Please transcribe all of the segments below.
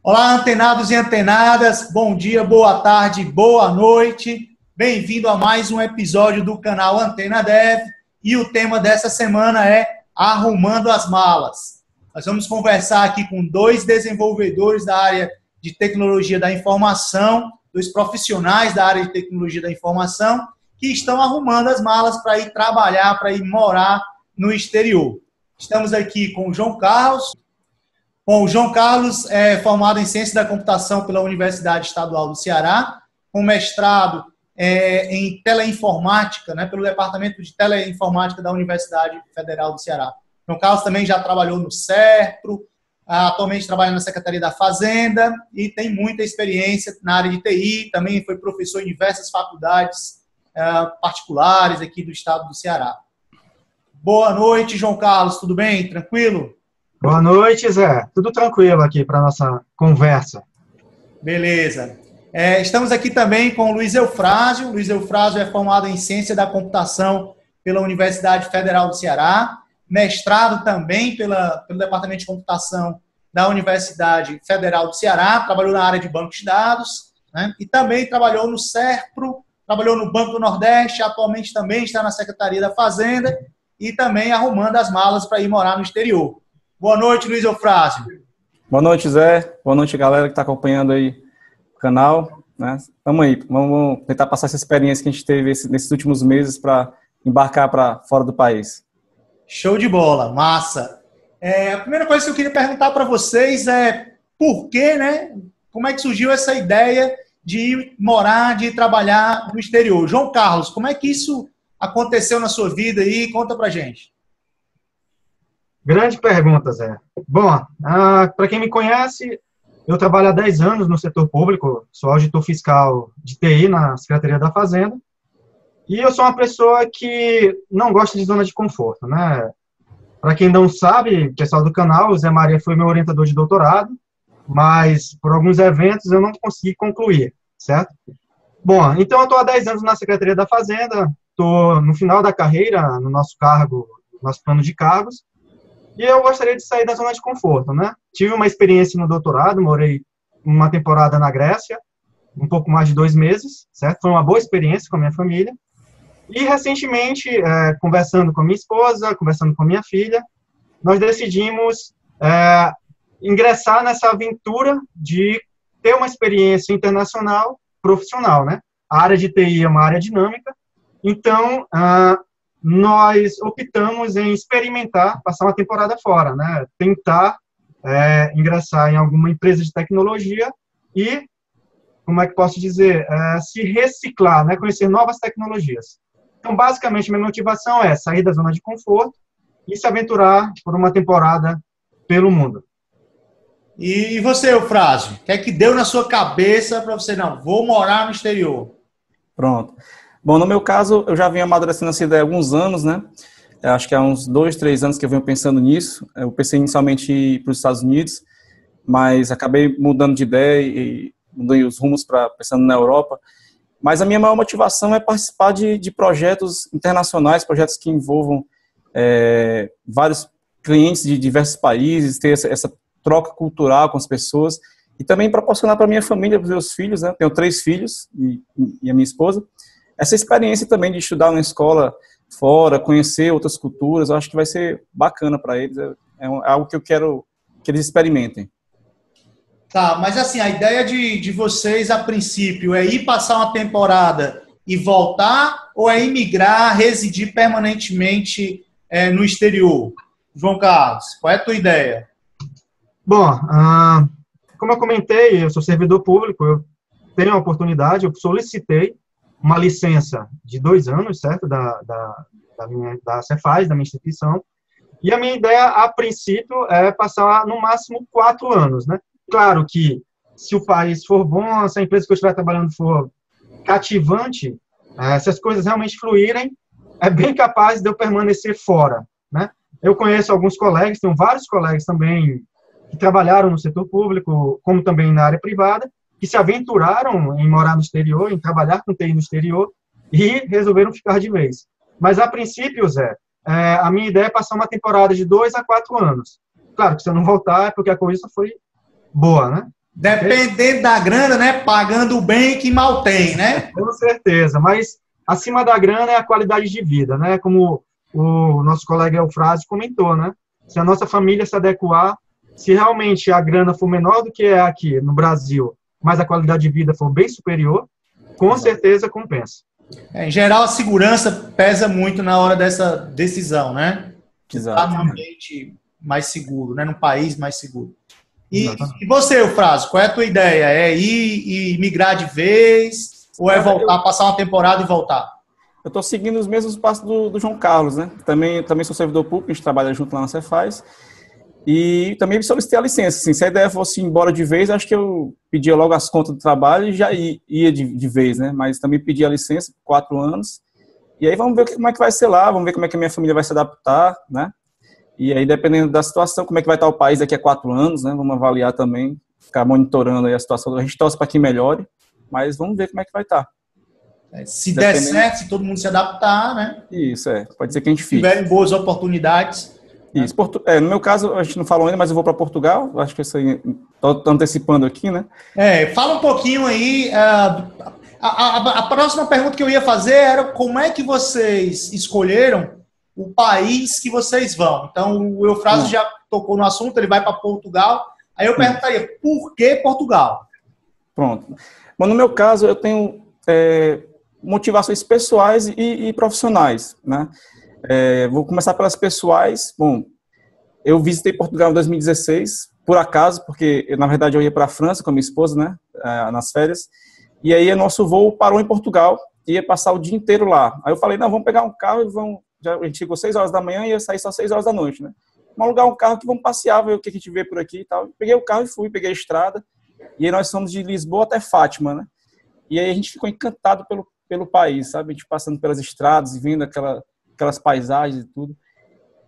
Olá, antenados e antenadas, bom dia, boa tarde, boa noite. Bem-vindo a mais um episódio do canal Antena Dev e o tema dessa semana é Arrumando as Malas. Nós vamos conversar aqui com dois desenvolvedores da área de tecnologia da informação, dois profissionais da área de tecnologia da informação que estão arrumando as malas para ir trabalhar, para ir morar no exterior. Estamos aqui com o João Carlos. Bom, o João Carlos é formado em Ciência da Computação pela Universidade Estadual do Ceará, com mestrado em Teleinformática, pelo Departamento de Teleinformática da Universidade Federal do Ceará. O João Carlos também já trabalhou no SERPRO, atualmente trabalha na Secretaria da Fazenda e tem muita experiência na área de TI, também foi professor em diversas faculdades particulares aqui do estado do Ceará. Boa noite, João Carlos, tudo bem? Tranquilo? Boa noite, Zé. Tudo tranquilo aqui para a nossa conversa. Beleza. Estamos aqui também com o Luiz Eufrásio. O Luiz Eufrásio é formado em Ciência da Computação pela Universidade Federal do Ceará, mestrado também pelo Departamento de Computação da Universidade Federal do Ceará, trabalhou na área de bancos de dados, e também trabalhou no SERPRO, trabalhou no Banco do Nordeste, atualmente também está na Secretaria da Fazenda e também arrumando as malas para ir morar no exterior. Boa noite, Luiz Eufrásio. Boa noite, Zé. Boa noite, galera que está acompanhando aí o canal. Vamos aí, vamos tentar passar essa experiência que a gente teve nesses últimos meses para embarcar para fora do país. Show de bola, massa. A primeira coisa que eu queria perguntar para vocês é por quê, como é que surgiu essa ideia de ir morar, de ir trabalhar no exterior? João Carlos, como é que isso aconteceu na sua vida aí? Conta pra gente. Grande pergunta, Zé. Bom, para quem me conhece, eu trabalho há 10 anos no setor público, sou auditor fiscal de TI na Secretaria da Fazenda, e eu sou uma pessoa que não gosta de zona de conforto, Para quem não sabe, pessoal do canal, o Zé Maria foi meu orientador de doutorado, mas por alguns eventos eu não consegui concluir, certo? Bom, então eu estou há 10 anos na Secretaria da Fazenda, estou no final da carreira, no nosso cargo, nosso plano de cargos, e eu gostaria de sair da zona de conforto, Tive uma experiência no doutorado, morei uma temporada na Grécia, um pouco mais de 2 meses, certo? Foi uma boa experiência com a minha família. E, recentemente, conversando com a minha esposa, conversando com a minha filha, nós decidimos ingressar nessa aventura de ter uma experiência internacional, profissional, A área de TI é uma área dinâmica, então, nós optamos em experimentar, passar uma temporada fora, Tentar ingressar em alguma empresa de tecnologia e, como é que posso dizer, se reciclar, conhecer novas tecnologias. Então, basicamente, minha motivação é sair da zona de conforto e se aventurar por uma temporada pelo mundo. E você, Eufrásio, o que é que deu na sua cabeça para você, vou morar no exterior? Pronto. Bom, no meu caso, eu já venho amadurecendo essa ideia há alguns anos, Eu acho que há uns 2, 3 anos que eu venho pensando nisso. Eu pensei inicialmente em ir para os Estados Unidos, mas acabei mudando de ideia e mudei os rumos pensando na Europa. Mas a minha maior motivação é participar de projetos internacionais, projetos que envolvam vários clientes de diversos países, ter essa troca cultural com as pessoas e também proporcionar para a minha família, para os meus filhos, Tenho 3 filhos e a minha esposa. Essa experiência também de estudar na escola fora, conhecer outras culturas, eu acho que vai ser bacana para eles. É algo que eu quero que eles experimentem. Tá, mas assim, a ideia de vocês, a princípio, é ir passar uma temporada e voltar ou é imigrar, residir permanentemente no exterior? João Carlos, qual é a tua ideia? Bom, como eu comentei, eu sou servidor público, eu tenho a oportunidade, eu solicitei uma licença de 2 anos, certo, da Cefaz, da minha instituição, e a minha ideia, a princípio, é passar no máximo 4 anos, Claro que, se o país for bom, se a empresa que eu estiver trabalhando for cativante, se as coisas realmente fluírem, é bem capaz de eu permanecer fora, Eu conheço alguns colegas, tenho vários colegas também que trabalharam no setor público, como também na área privada, que se aventuraram em morar no exterior, em trabalhar com TI no exterior, e resolveram ficar de vez. Mas, a princípio, Zé, a minha ideia é passar uma temporada de 2 a 4 anos. Claro que se eu não voltar é porque a coisa foi boa, Dependendo da grana, né? Pagando bem que mal tem, né? Com certeza, mas acima da grana é a qualidade de vida, né? Como o nosso colega Eufrásio comentou, né? Se a nossa família se adequar, se realmente a grana for menor do que é aqui no Brasil, mas a qualidade de vida for bem superior, com certeza compensa. Em geral, a segurança pesa muito na hora dessa decisão, né? Estar num ambiente mais seguro, né? Num país mais seguro. E você, Eufrásio, qual é a tua ideia? É ir e migrar de vez? Ou é voltar, passar uma temporada e voltar? Eu estou seguindo os mesmos passos do João Carlos, né? Também sou servidor público, a gente trabalha junto lá na Cefaz. E também solicitei a licença. Assim, se a ideia fosse ir embora de vez, acho que eu pedia logo as contas do trabalho e já ia de vez, né? Mas também pedi a licença por 4 anos. E aí vamos ver como é que vai ser lá, vamos ver como é que a minha família vai se adaptar, né? E aí, dependendo da situação, como é que vai estar o país daqui a 4 anos, né? Vamos avaliar também, ficar monitorando aí a situação. A gente torce para que melhore, mas vamos ver como é que vai estar. Se der certo, se todo mundo se adaptar, né? Isso, pode ser que a gente fique. Se tiverem boas oportunidades. Isso. No meu caso, a gente não falou ainda, mas eu vou para Portugal. Acho que isso aí, estou antecipando aqui, né? Fala um pouquinho aí. A próxima pergunta que eu ia fazer era como é que vocês escolheram o país que vocês vão. Então, o Eufrásio já tocou no assunto, ele vai para Portugal. Aí eu perguntaria, por que Portugal? Pronto. Bom, no meu caso, eu tenho motivações pessoais e profissionais, né? Vou começar pelas pessoais. Bom, eu visitei Portugal em 2016, por acaso, porque, na verdade, eu ia para a França com a minha esposa, né? Nas férias. E aí, nosso voo parou em Portugal, ia passar o dia inteiro lá. Aí eu falei, não, vamos pegar um carro e vamos... A gente chegou 6 horas da manhã e ia sair só 6 horas da noite, né? Vamos alugar um carro que vamos passear, ver o que a gente vê por aqui e tal. Peguei o carro e fui, peguei a estrada. E aí nós fomos de Lisboa até Fátima, né? E aí a gente ficou encantado pelo país, sabe? A gente passando pelas estradas e vendo aquelas paisagens e tudo.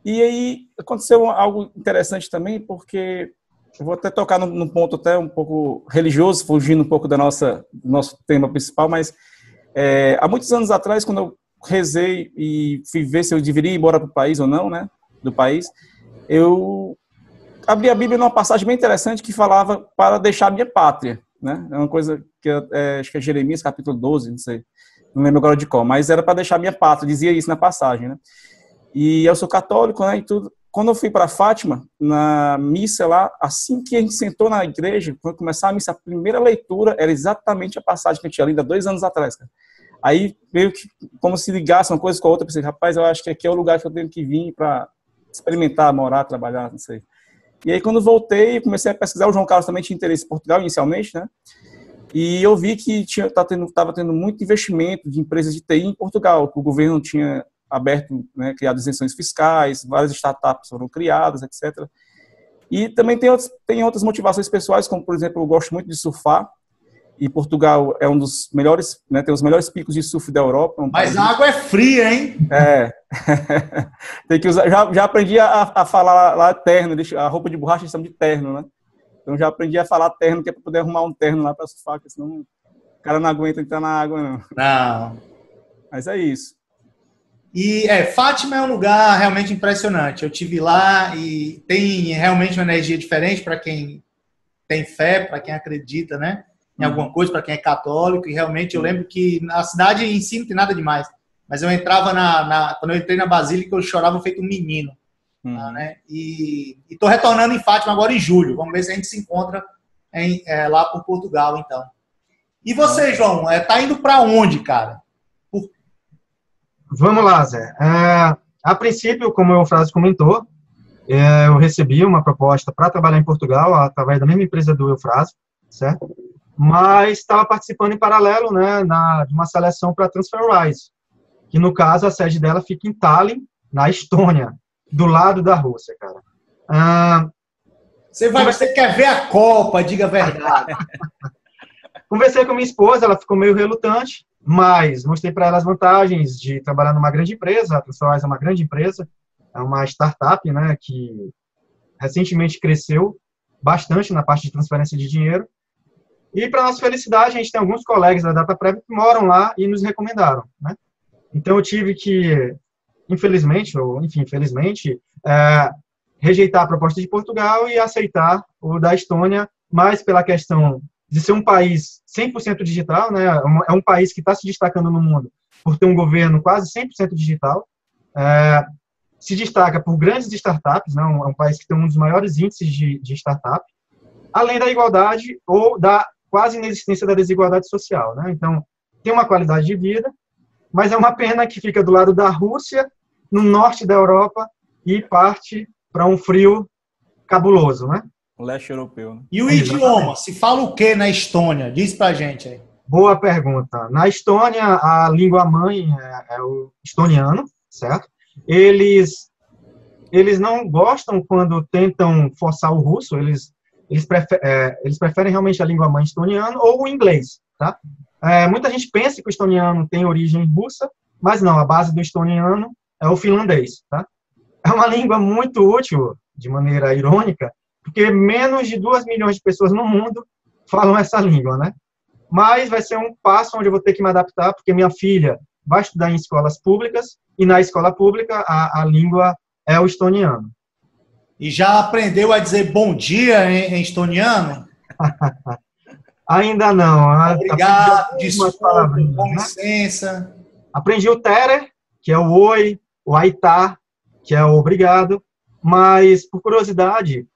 E aí aconteceu algo interessante também, porque eu vou até tocar num ponto até um pouco religioso, fugindo um pouco do nosso tema principal, mas há muitos anos atrás, quando eu rezei e fui ver se eu deveria ir embora para o país ou não, né, do país, eu abri a Bíblia numa passagem bem interessante que falava para deixar a minha pátria, né, é uma coisa que acho que é Jeremias capítulo 12, não sei, não lembro agora de qual, mas era para deixar a minha pátria, dizia isso na passagem, né, e eu sou católico, né, e tudo. Quando eu fui para Fátima, na missa lá, assim que a gente sentou na igreja, quando começar a missa, a primeira leitura era exatamente a passagem que eu tinha lido há 2 anos atrás, cara. Aí, meio que, como se ligasse uma coisa com a outra, eu pensei, rapaz, eu acho que aqui é o lugar que eu tenho que vir para experimentar, morar, trabalhar, não sei. E aí, quando voltei, comecei a pesquisar, o João Carlos também tinha interesse em Portugal, inicialmente, né? E eu vi que estava tendo muito investimento de empresas de TI em Portugal, que o governo tinha aberto, né, criado isenções fiscais, várias startups foram criadas, etc. E também tem outras motivações pessoais, como, por exemplo, eu gosto muito de surfar, e Portugal é um dos melhores, né, tem os melhores picos de surf da Europa. Mas a água é fria, hein? Tem que usar, já aprendi a falar lá terno, a roupa de borracha eles chamam de terno, né? Então já aprendi a falar terno, que é para poder arrumar um terno lá para surfar, porque senão o cara não aguenta entrar na água, não. Não. Mas é isso. E Fátima é um lugar realmente impressionante. Eu tive lá e tem realmente uma energia diferente para quem tem fé, para quem acredita, né? Em alguma coisa, para quem é católico. E realmente eu lembro que na cidade em si não tem nada demais. Mas eu entrava quando eu entrei na Basílica, eu chorava feito um menino. Né? E estou retornando em Fátima agora em julho. Vamos ver se a gente se encontra lá por Portugal, então. E você, João, tá indo para onde, cara? Vamos lá, Zé. A princípio, como o Eufrásio comentou, eu recebi uma proposta para trabalhar em Portugal, através da mesma empresa do Eufrásio, certo? Mas estava participando em paralelo, né, de uma seleção para TransferWise, que, no caso, a sede dela fica em Tallinn, na Estônia, do lado da Rússia, cara. Você quer ver a Copa, diga a verdade. Conversei com minha esposa, ela ficou meio relutante, mas mostrei para ela as vantagens de trabalhar numa grande empresa. A TransferWise é uma grande empresa, é uma startup, né, que recentemente cresceu bastante na parte de transferência de dinheiro. E, para nossa felicidade, a gente tem alguns colegas da DataPrev que moram lá e nos recomendaram, né? Então, eu tive que, infelizmente, rejeitar a proposta de Portugal e aceitar o da Estônia mais pela questão de ser um país 100% digital, né? É um país que está se destacando no mundo por ter um governo quase 100% digital, se destaca por grandes startups, né? É um país que tem um dos maiores índices de startup, além da igualdade ou da quase inexistência da desigualdade social, né? Então, tem uma qualidade de vida, mas é uma pena que fica do lado da Rússia, no norte da Europa, e parte para um frio cabuloso, né? O leste europeu, né? E o idioma? Se fala o que na Estônia? Diz pra gente aí. Boa pergunta. Na Estônia, a língua mãe é o estoniano, certo? Eles não gostam quando tentam forçar o russo, eles preferem realmente a língua mãe estoniana ou o inglês, tá? Muita gente pensa que o estoniano tem origem russa, mas não, a base do estoniano é o finlandês, tá? É uma língua muito útil, de maneira irônica, porque menos de 2 milhões de pessoas no mundo falam essa língua, né? Mas vai ser um passo onde eu vou ter que me adaptar, porque minha filha vai estudar em escolas públicas, e na escola pública a língua é o estoniano. E já aprendeu a dizer bom dia em estoniano? Ainda não. Obrigado, desculpa, com licença. Aprendi o tere, que é o oi, o aitá, que é o obrigado, mas, por curiosidade,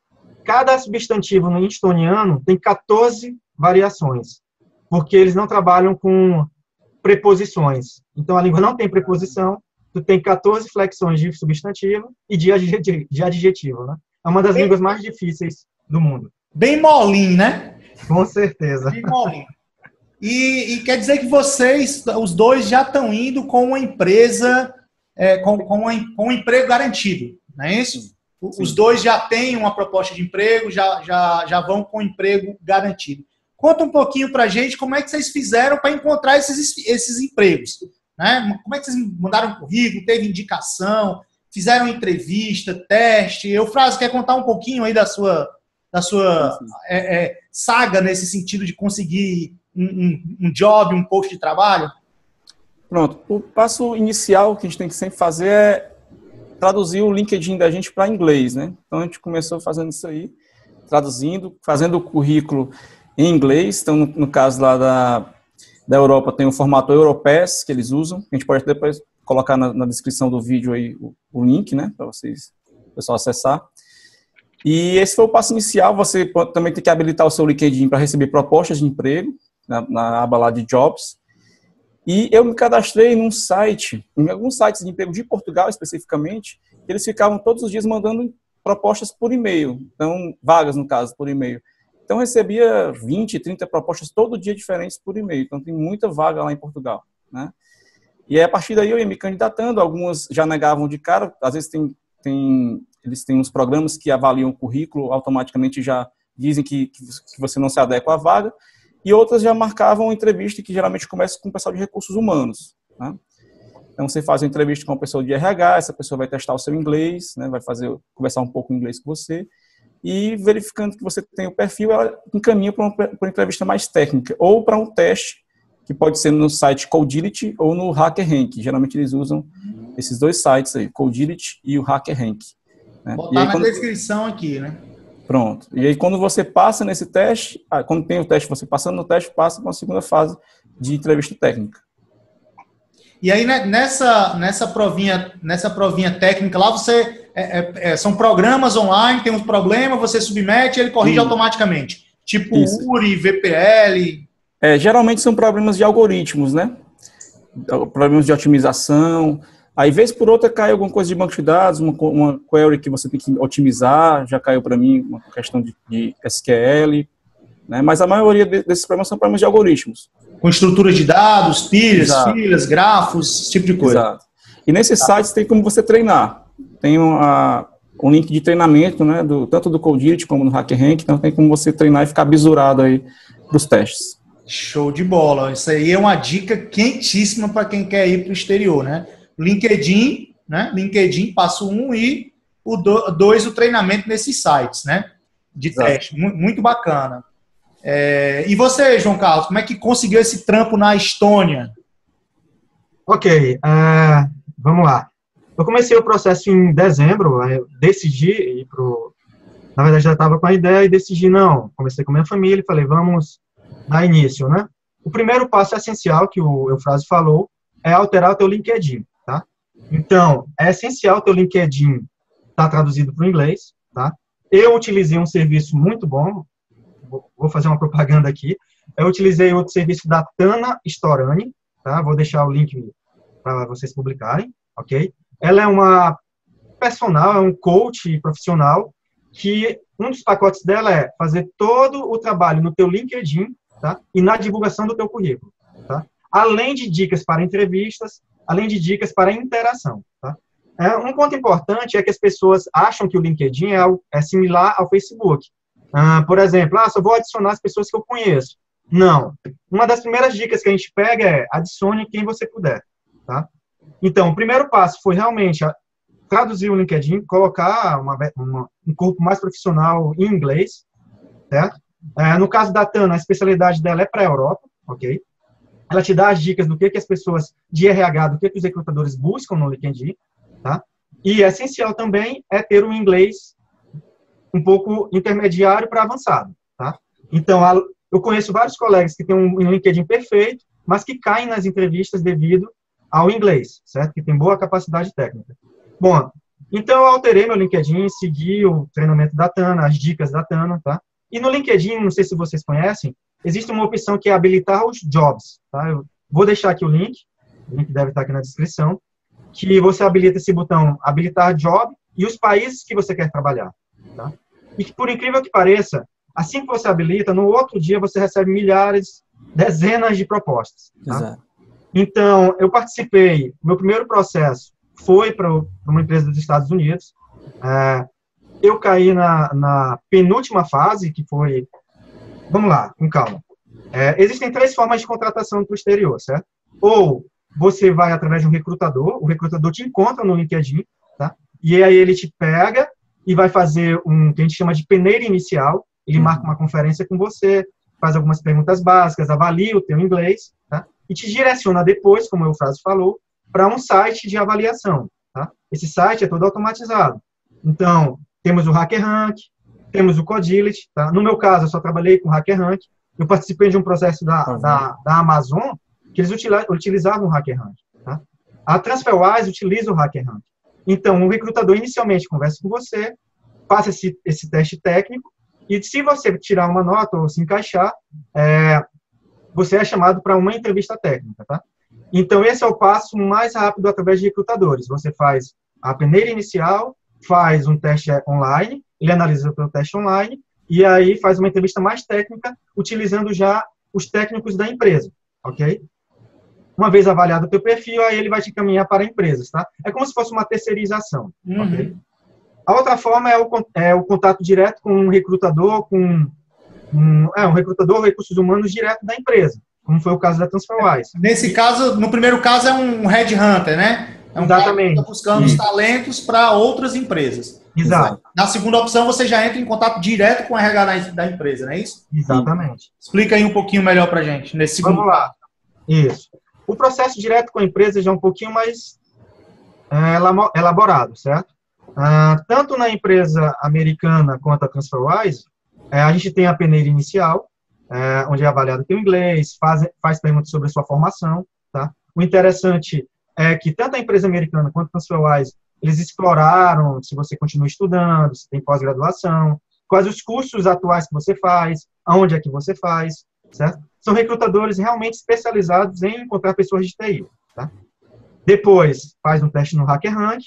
cada substantivo no estoniano tem 14 variações, porque eles não trabalham com preposições. Então, a língua não tem preposição, tu tem 14 flexões de substantivo e de adjetivo, né? É uma das línguas mais difíceis do mundo. Bem molinho, né? Com certeza. Bem molinho. E quer dizer que vocês, os dois, já estão indo com uma empresa, com um emprego garantido, não é isso? Sim. Os dois já têm uma proposta de emprego, já vão com emprego garantido. Conta um pouquinho para a gente como é que vocês fizeram para encontrar esses empregos, né? Como é que vocês mandaram currículo, teve indicação, fizeram entrevista, teste? Eufrásio, quer contar um pouquinho aí da sua saga nesse sentido de conseguir um job, um posto de trabalho? Pronto. O passo inicial que a gente tem que sempre fazer é traduzir o LinkedIn da gente para inglês, né? Então, a gente começou fazendo isso aí, traduzindo, fazendo o currículo em inglês. Então, no caso lá da Europa, tem o formato Europass que eles usam. A gente pode depois colocar na descrição do vídeo aí o link, né? Para vocês, o pessoal acessar. E esse foi o passo inicial. Você também tem que habilitar o seu LinkedIn para receber propostas de emprego, na aba lá de Jobs. E eu me cadastrei num site, em alguns sites de emprego de Portugal especificamente, eles ficavam todos os dias mandando propostas por e-mail, então, vagas no caso, por e-mail. Então, eu recebia 20, 30 propostas todo dia diferentes por e-mail, então tem muita vaga lá em Portugal, né? E aí, a partir daí eu ia me candidatando, algumas já negavam de cara, às vezes eles têm uns programas que avaliam o currículo, automaticamente já dizem que você não se adequa à vaga, e outras já marcavam entrevista, que geralmente começa com o pessoal de recursos humanos, né? Então, você faz uma entrevista com uma pessoa de RH, essa pessoa vai testar o seu inglês, né? Vai conversar um pouco em inglês com você, e verificando que você tem o perfil, ela encaminha para uma entrevista mais técnica, ou para um teste, que pode ser no site Codility ou no HackerRank. Geralmente eles usam esses dois sites aí, Codility e o HackerRank, né? Botar na descrição aqui, né? Pronto. E aí, quando você passa nesse teste, quando tem o teste, você passando no teste, passa para a segunda fase de entrevista técnica. E aí, nessa provinha técnica lá, você são programas online, tem uns problemas, você submete e ele corrige automaticamente. Tipo isso. URI, VPL. Geralmente são problemas de algoritmos, né? Problemas de otimização. Aí, vez por outra, cai alguma coisa de banco de dados, uma query que você tem que otimizar, já caiu para mim uma questão de SQL, né? Mas a maioria desses problemas são problemas de algoritmos. Com estrutura de dados, pilhas, grafos, esse tipo de coisa. Exato. E nesses sites tem como você treinar. Tem um link de treinamento, né? Tanto do Codility como do HackerRank, então tem como você treinar e ficar bisurado aí para os testes. Show de bola. Isso aí é uma dica quentíssima para quem quer ir para o exterior, né? LinkedIn, né? LinkedIn, passo 1 e o 2, o treinamento nesses sites, né? De teste. Muito bacana. E você, João Carlos, como é que conseguiu esse trampo na Estônia? Ok, vamos lá. Eu comecei o processo em dezembro, eu decidi ir Na verdade, já estava com a ideia e decidi, não, conversei com a minha família e falei, vamos dar início, né? O primeiro passo essencial que o Eufrásio falou é alterar o teu LinkedIn, tá? Então, é essencial o teu LinkedIn estar traduzido para o inglês, tá? Eu utilizei um serviço muito bom, vou fazer uma propaganda aqui, eu utilizei outro serviço da Tana Storani, tá? Vou deixar o link para vocês publicarem, ok? Ela é uma personal, é um coach profissional, que um dos pacotes dela é fazer todo o trabalho no teu LinkedIn, tá? E na divulgação do teu currículo, tá? Além de dicas para entrevistas, além de dicas para interação, tá? Um ponto importante é que as pessoas acham que o LinkedIn é similar ao Facebook. Por exemplo, só vou adicionar as pessoas que eu conheço. Não. Uma das primeiras dicas que a gente pega é adicione quem você puder, tá? Então, o primeiro passo foi realmente traduzir o LinkedIn, colocar um corpo mais profissional em inglês, certo? No caso da Tana, a especialidade dela é para a Europa, ok? Ela te dá as dicas do que as pessoas de RH, do que os recrutadores buscam no LinkedIn, tá? E essencial também é ter um inglês um pouco intermediário para avançado, tá? Então, eu conheço vários colegas que têm um LinkedIn perfeito, mas que caem nas entrevistas devido ao inglês, certo? Que tem boa capacidade técnica. Bom, então eu alterei meu LinkedIn, segui o treinamento da Tana, as dicas da Tana, tá? E no LinkedIn, não sei se vocês conhecem, existe uma opção que é habilitar os jobs, tá? Eu vou deixar aqui o link deve estar aqui na descrição, que você habilita esse botão, habilitar job, e os países que você quer trabalhar, tá? E que, por incrível que pareça, assim que você habilita, no outro dia você recebe milhares, dezenas de propostas, tá? Exato. Então, eu participei, meu primeiro processo foi para uma empresa dos Estados Unidos. Eu caí na penúltima fase, que foi... Vamos lá, com calma. Existem 3 formas de contratação para o exterior, certo? Ou você vai através de um recrutador, o recrutador te encontra no LinkedIn, tá? E aí ele te pega e vai fazer que a gente chama de peneira inicial, ele marca uma conferência com você, faz algumas perguntas básicas, avalia o teu inglês, tá? E te direciona depois, como o Eufrásio falou, para um site de avaliação, tá? Esse site é todo automatizado. Então, temos o HackerRank, temos o Codility, tá? No meu caso, eu só trabalhei com HackerRank. Eu participei de um processo da Amazon que eles utilizavam o HackerRank, tá? A TransferWise utiliza o HackerRank. Então, o recrutador inicialmente conversa com você, passa esse teste técnico, e se você tirar uma nota ou se encaixar, você é chamado para uma entrevista técnica, tá? Então, esse é o passo mais rápido através de recrutadores. Você faz a peneira inicial, faz um teste online, ele analisa o teu teste online, e aí faz uma entrevista mais técnica, utilizando já os técnicos da empresa, ok? Uma vez avaliado o teu perfil, aí ele vai te caminhar para empresas, tá? É como se fosse uma terceirização, ok? A outra forma é o contato direto com um recrutador, um recrutador, recursos humanos direto da empresa, como foi o caso da TransferWise. Nesse caso, no primeiro caso, é um headhunter, né? É um Exatamente. cara que está buscando os talentos para outras empresas. Exato. Na segunda opção, você já entra em contato direto com o RH da empresa, não é isso? Exatamente. Explica aí um pouquinho melhor para a gente, nesse segundo. Vamos lá. Isso. O processo direto com a empresa já é um pouquinho mais elaborado, certo? Tanto na empresa americana quanto a TransferWise, a gente tem a peneira inicial, onde é avaliado o teu inglês, faz perguntas sobre a sua formação, tá? O interessante é que tanto a empresa americana quanto a TransferWise, eles exploraram se você continua estudando, se tem pós-graduação, quais os cursos atuais que você faz, aonde é que você faz, certo? São recrutadores realmente especializados em encontrar pessoas de TI, tá? Depois, faz um teste no HackerRank,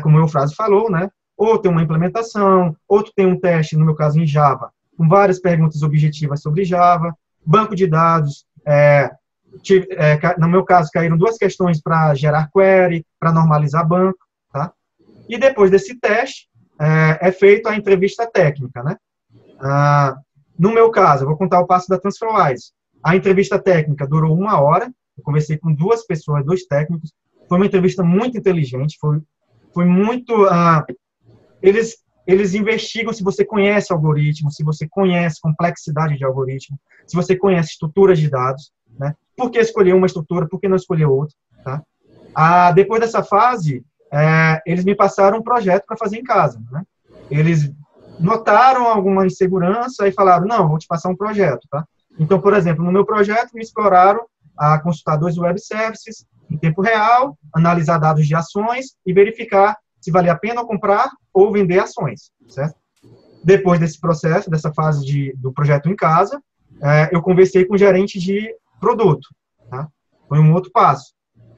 como o Eufrásio falou, né? Ou tem uma implementação, ou tem um teste, no meu caso, em Java, com várias perguntas objetivas sobre Java, banco de dados, no meu caso, caíram 2 questões para gerar query, para normalizar banco, tá? E depois desse teste, é feita a entrevista técnica, né? No meu caso, eu vou contar o passo da TransferWise. A entrevista técnica durou 1 hora, eu conversei com 2 pessoas, 2 técnicos, foi uma entrevista muito inteligente, foi muito... Eles investigam se você conhece algoritmo, se você conhece complexidade de algoritmo, se você conhece estruturas de dados, né? Por que escolher uma estrutura, por que não escolher outra, tá? Depois dessa fase, eles me passaram um projeto para fazer em casa, né? Eles notaram alguma insegurança e falaram, não, vou te passar um projeto, tá? Então, por exemplo, no meu projeto me exploraram a consultar 2 web services em tempo real, analisar dados de ações e verificar se valia a pena comprar ou vender ações, certo? Depois desse processo, dessa fase do projeto em casa, eu conversei com o gerente de produto, tá? Foi um outro passo.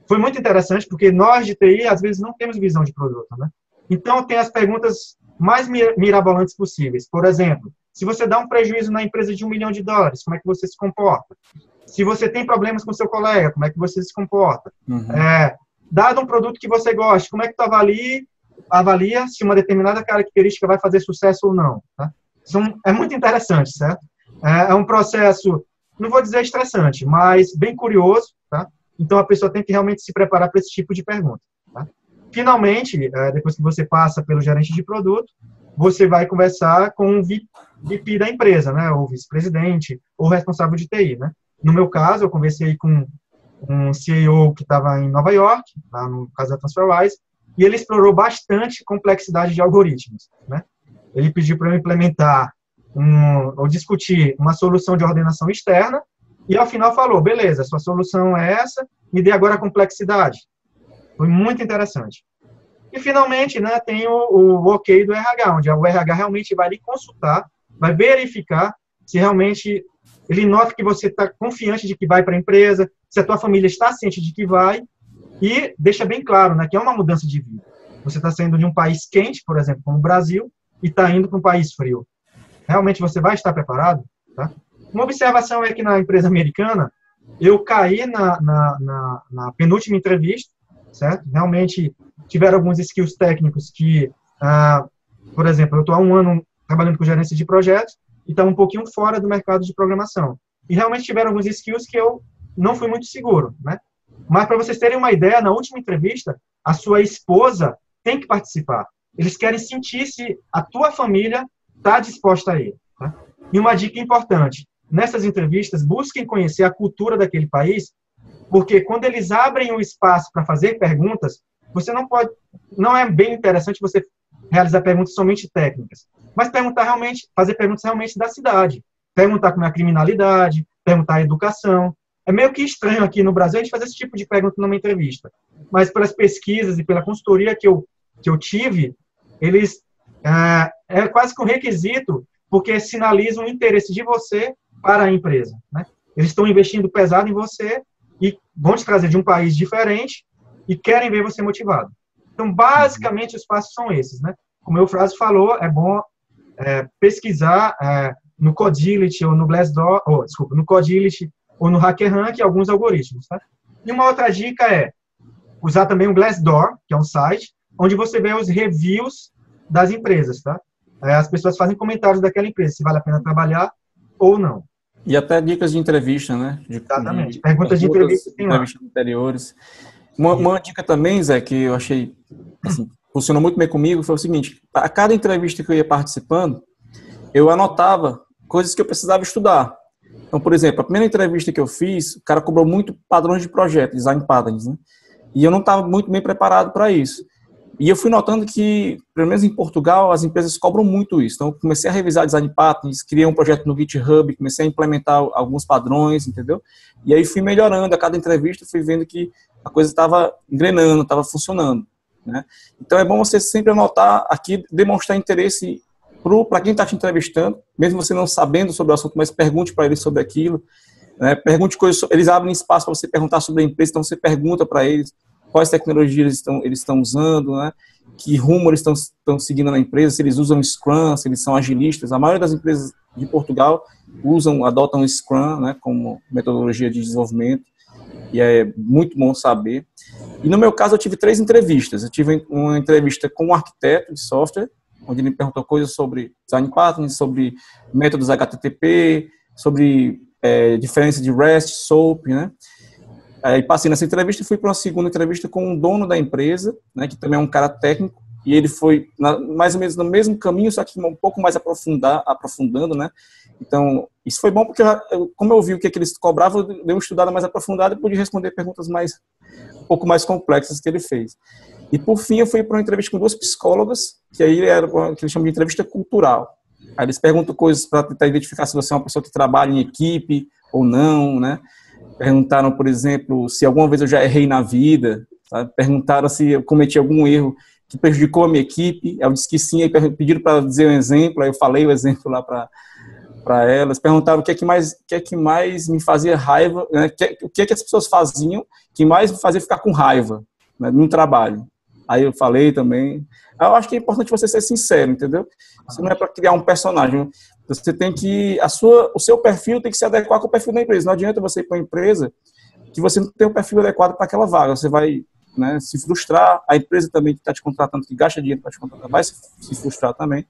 Foi muito interessante porque nós de TI, às vezes, não temos visão de produto, né? Então, tem as perguntas mais mirabolantes possíveis. Por exemplo, se você dá um prejuízo na empresa de $1 milhão, como é que você se comporta? Se você tem problemas com seu colega, como é que você se comporta? Uhum. Dado um produto que você gosta, como é que tu avalia se uma determinada característica vai fazer sucesso ou não? Tá? É muito interessante, certo? É um processo, não vou dizer estressante, mas bem curioso, tá? Então, a pessoa tem que realmente se preparar para esse tipo de pergunta. Tá? Finalmente, depois que você passa pelo gerente de produto, você vai conversar com o VP da empresa, né? Ou vice-presidente, ou responsável de TI, né? No meu caso, eu conversei com um CEO que estava em Nova York, lá no caso da TransferWise, e ele explorou bastante complexidade de algoritmos, né? Ele pediu para eu implementar ou discutir uma solução de ordenação externa, e ao final falou, beleza, sua solução é essa, me dê agora a complexidade. Foi muito interessante. E finalmente, né, tem o ok do RH, onde o RH realmente vai lhe consultar, vai verificar se realmente ele nota que você está confiante de que vai para a empresa, se a tua família está ciente de que vai, e deixa bem claro, né, que é uma mudança de vida. Você está saindo de um país quente, por exemplo, como o Brasil, e está indo para um país frio. Realmente você vai estar preparado? Tá? Uma observação é que na empresa americana, eu caí na penúltima entrevista, certo? Realmente tiveram alguns skills técnicos que, por exemplo, eu estou há 1 ano trabalhando com gerência de projetos e estava um pouquinho fora do mercado de programação. E realmente tiveram alguns skills que eu não fui muito seguro, né? Mas para vocês terem uma ideia, na última entrevista, a sua esposa tem que participar. Eles querem sentir se a tua família está disposta a ir. Tá? E uma dica importante, nessas entrevistas, busquem conhecer a cultura daquele país, porque quando eles abrem o espaço para fazer perguntas, você não é bem interessante você realizar perguntas somente técnicas, mas fazer perguntas realmente da cidade, perguntar como é a criminalidade, perguntar a educação. É meio que estranho aqui no Brasil a gente fazer esse tipo de pergunta numa entrevista, mas pelas pesquisas e pela consultoria que eu tive, eles é quase que um requisito, porque sinalizam o interesse de você para a empresa, né? Eles estão investindo pesado em você e vão te trazer de um país diferente e querem ver você motivado. Então, basicamente, os passos são esses, né? Como o Eufrásio falou, é bom pesquisar no Codility ou no Glassdoor, no Codility ou no HackerRank alguns algoritmos, tá? E uma outra dica é usar também o Glassdoor, que é um site, onde você vê os reviews das empresas, tá? As pessoas fazem comentários daquela empresa, se vale a pena trabalhar ou não. E até dicas de entrevista, né? Exatamente. Perguntas de entrevista tem lá. Entrevistas anteriores. Uma dica também, Zé, que eu achei, assim, funcionou muito bem comigo, foi o seguinte, a cada entrevista que eu ia participando, eu anotava coisas que eu precisava estudar. Então, por exemplo, a primeira entrevista que eu fiz, o cara cobrou muito padrões de projeto, design patterns, né? E eu não estava muito bem preparado para isso. E eu fui notando que, pelo menos em Portugal, as empresas cobram muito isso. Então, eu comecei a revisar design patterns, criei um projeto no GitHub, comecei a implementar alguns padrões, entendeu? E aí fui melhorando a cada entrevista, fui vendo que a coisa estava engrenando, estava funcionando, né? Então, é bom você sempre anotar aqui, demonstrar interesse para quem está te entrevistando, mesmo você não sabendo sobre o assunto, mas pergunte para eles sobre aquilo, né? Pergunte coisas, eles abrem espaço para você perguntar sobre a empresa, então você pergunta para eles quais tecnologias eles estão usando, né? Que rumo eles estão seguindo na empresa, se eles usam Scrum, se eles são agilistas. A maioria das empresas de Portugal adotam Scrum, né, como metodologia de desenvolvimento, e é muito bom saber. E no meu caso eu tive 3 entrevistas. Eu tive uma entrevista com um arquiteto de software, onde ele me perguntou coisas sobre design patterns, sobre métodos HTTP, sobre diferença de REST, SOAP, né? Aí passei nessa entrevista e fui para uma segunda entrevista com um dono da empresa, né, que também é um cara técnico, e ele foi mais ou menos no mesmo caminho, só que um pouco mais aprofundando, né? Então, isso foi bom porque, como eu vi o que eles cobravam, eu dei uma estudada mais aprofundada e pude responder perguntas um pouco mais complexas que ele fez. E, por fim, eu fui para uma entrevista com 2 psicólogas, que aí era o que eles chamam de entrevista cultural. Aí eles perguntam coisas para tentar identificar se você é uma pessoa que trabalha em equipe ou não, né? Perguntaram, por exemplo, se alguma vez eu já errei na vida, sabe? Perguntaram se eu cometi algum erro que prejudicou a minha equipe. Eu disse que sim, aí pediram para dizer um exemplo, aí eu falei o exemplo lá para elas. Perguntaram o que é que mais me fazia raiva, né? O que é que as pessoas faziam que mais me fazia ficar com raiva, né, no trabalho. Aí eu falei também. Eu acho que é importante você ser sincero, entendeu? Isso não é para criar um personagem. Você tem que... o seu perfil tem que se adequar com o perfil da empresa. Não adianta você ir para uma empresa que você não tem um perfil adequado para aquela vaga. Você vai, né, se frustrar. A empresa também que está te contratando, que gasta dinheiro para te contratar, vai se frustrar também.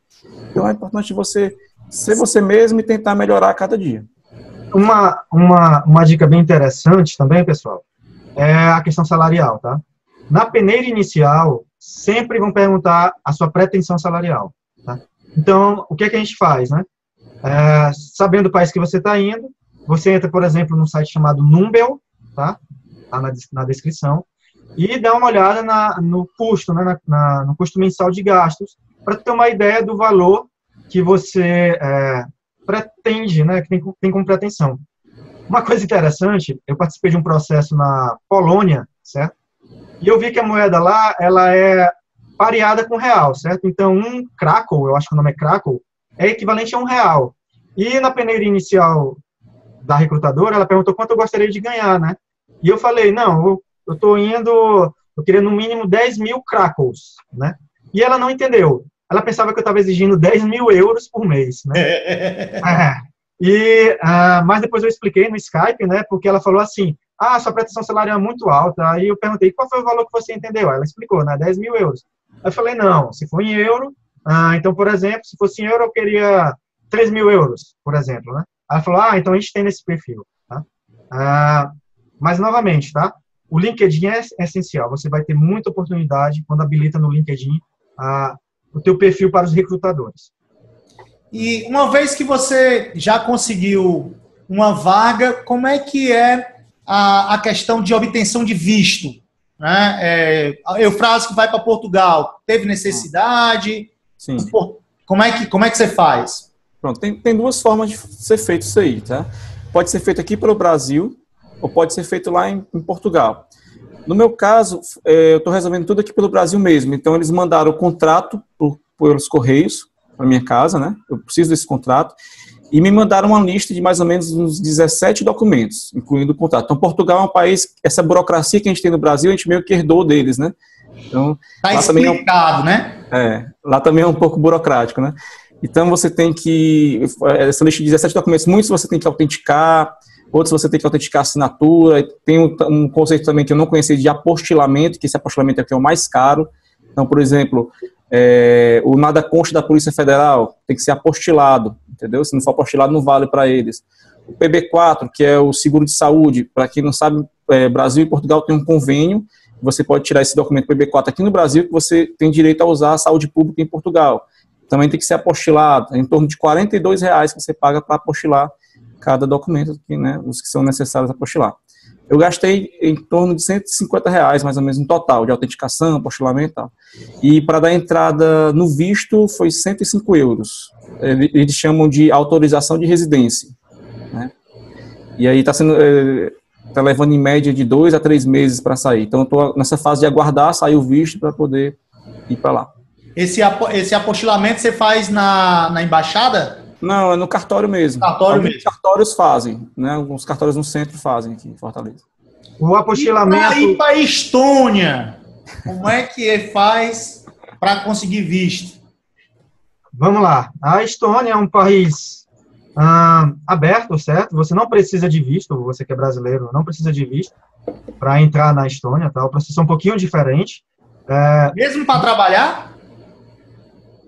Então é importante você ser você mesmo e tentar melhorar a cada dia. Uma dica bem interessante também, pessoal, é a questão salarial, tá? Na peneira inicial, sempre vão perguntar a sua pretensão salarial, tá? Então, o que é que a gente faz, né? Sabendo o país que você está indo, você entra, por exemplo, num site chamado Numbeo, tá? Tá na descrição, e dá uma olhada no custo, né? No custo mensal de gastos, para ter uma ideia do valor que você pretende, né? Que tem como pretensão. Uma coisa interessante, eu participei de um processo na Polônia, certo? E eu vi que a moeda lá, ela é pareada com real, certo? Então, um Krakow, eu acho que o nome é Krakow, é equivalente a R$1. E na peneira inicial da recrutadora, ela perguntou quanto eu gostaria de ganhar, né? E eu falei, não, eu tô indo, eu queria no mínimo 10.000 Krakows, né? E ela não entendeu. Ela pensava que eu estava exigindo 10.000 euros por mês, né? Mas depois eu expliquei no Skype, né? Porque ela falou assim, sua pretensão salarial é muito alta. Aí eu perguntei, qual foi o valor que você entendeu? Ela explicou, né? 10.000 euros. Aí eu falei, não, se for em euro, então, por exemplo, se fosse em euro, eu queria 3.000 euros, por exemplo, né? Ela falou, então a gente tem nesse perfil, tá? Mas, novamente, tá? O LinkedIn é essencial. Você vai ter muita oportunidade quando habilita no LinkedIn o teu perfil para os recrutadores. E uma vez que você já conseguiu uma vaga, como é que é a questão de obtenção de visto? Né? Eufrásio que vai para Portugal, teve necessidade? Sim. Como é que você faz? Pronto, tem 2 formas de ser feito isso aí, tá? Pode ser feito aqui pelo Brasil ou pode ser feito lá em Portugal. No meu caso, eu estou resolvendo tudo aqui pelo Brasil mesmo. Então, eles mandaram o contrato pelos Correios para minha casa, né? Eu preciso desse contrato. E me mandaram uma lista de mais ou menos uns 17 documentos, incluindo o contrato. Então, Portugal é um país, essa burocracia que a gente tem no Brasil, a gente meio que herdou deles, né? Então, tá explicado, né? Lá também é um pouco burocrático, né? Então, você tem que... Essa lista de 17 documentos, muitos você tem que autenticar, outros você tem que autenticar a assinatura. Tem um conceito também que eu não conhecia de apostilamento, que esse apostilamento é o que é o mais caro. Então, por exemplo, o nada consta da Polícia Federal tem que ser apostilado, entendeu? Se não for apostilado, não vale para eles. O PB4, que é o seguro de saúde, para quem não sabe, Brasil e Portugal tem um convênio, você pode tirar esse documento PB4 aqui no Brasil, que você tem direito a usar a saúde pública em Portugal. Também tem que ser apostilado, em torno de R$42 que você paga para apostilar cada documento, né, os que são necessários apostilar. Eu gastei em torno de R$150, mais ou menos, no total, de autenticação, apostilamento e tal. E para dar entrada no visto foi €105. Eles chamam de autorização de residência, né? E aí está levando em média de 2 a 3 meses para sair. Então, eu estou nessa fase de aguardar sair o visto para poder ir para lá. Esse apostilamento você faz na embaixada? Não, é no cartório mesmo. Alguns cartórios fazem, né? Alguns cartórios no centro fazem aqui em Fortaleza. O apostilamento... E para a Estônia, como é que faz para conseguir visto? Vamos lá. A Estônia é um país aberto, certo? Você não precisa de visto, você que é brasileiro não precisa de visto para entrar na Estônia, tá? O processo é um pouquinho diferente. Mesmo para trabalhar?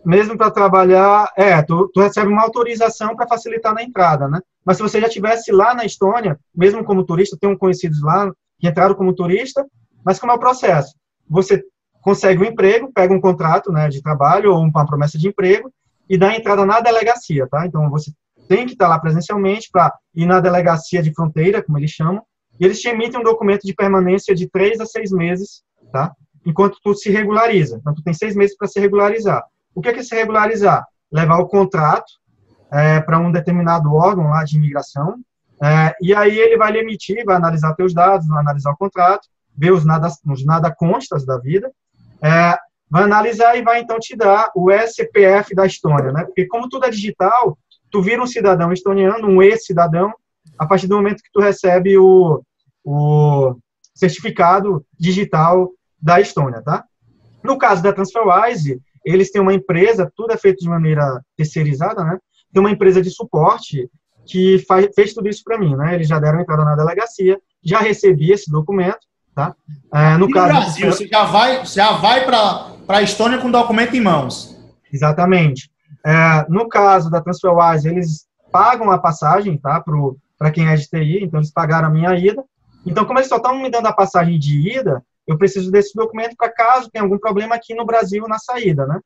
Mesmo para trabalhar, tu recebe uma autorização para facilitar na entrada, né? Mas se você já estivesse lá na Estônia, mesmo como turista, tem conhecidos lá que entraram como turista, mas como é o processo? Você consegue um emprego, pega um contrato, né, de trabalho ou uma promessa de emprego e dá entrada na delegacia, tá? Então, você tem que estar lá presencialmente para ir na delegacia de fronteira, como eles chamam, e eles te emitem um documento de permanência de 3 a 6 meses, tá? enquanto tu se regulariza. Então, tu tem 6 meses para se regularizar. O que é se regularizar? Levar o contrato para um determinado órgão lá de imigração, e aí ele vai lhe emitir, vai analisar teus dados, vai analisar o contrato, ver os nada constas da vida, vai analisar e vai então te dar o SPF da Estônia, né? Porque como tudo é digital, tu vira um cidadão estoniano, um ex-cidadão, a partir do momento que tu recebe o certificado digital da Estônia, tá? No caso da TransferWise, eles têm uma empresa, tudo é feito de maneira terceirizada, né? Tem uma empresa de suporte que fez tudo isso para mim, né? Eles já deram entrada na delegacia, já recebi esse documento, tá? No caso Brasil, você já vai para a Estônia com o documento em mãos. Exatamente. No caso da TransferWise, eles pagam a passagem, tá? Para quem é de TI, então eles pagaram a minha ida. Então, como eles só estão me dando a passagem de ida, eu preciso desse documento para caso tenha algum problema aqui no Brasil na saída, né?